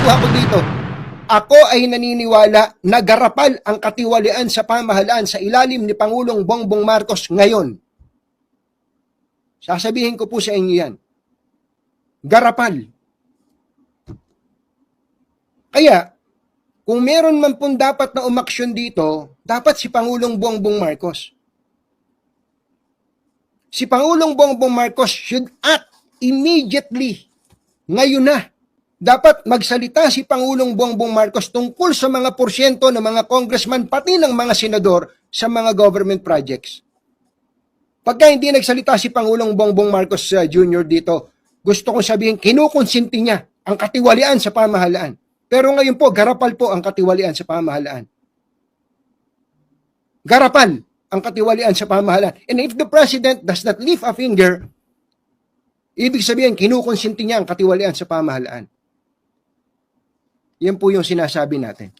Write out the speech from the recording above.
po ako dito. Ako ay naniniwala na garapal ang katiwalian sa pamahalaan sa ilalim ni Pangulong Bongbong Marcos ngayon. Sasabihin ko po sa inyo yan. Garapal. Kaya, kung meron man pong dapat na umaksyon dito, dapat si Pangulong Bongbong Marcos. Si Pangulong Bongbong Marcos should act immediately. Ngayon na. Dapat magsalita si Pangulong Bongbong Marcos tungkol sa mga porsyento ng mga congressman pati ng mga senador sa mga government projects. Pagka hindi nagsalita si Pangulong Bongbong Marcos Jr. dito, gusto kong sabihin, kinukonsinti niya ang katiwalian sa pamahalaan. Pero ngayon po, garapal po ang katiwalian sa pamahalaan. Garapal ang katiwalian sa pamahalaan. And if the President does not lift a finger, ibig sabihin, kinukonsinti niya ang katiwalian sa pamahalaan. Yan po yung sinasabi natin.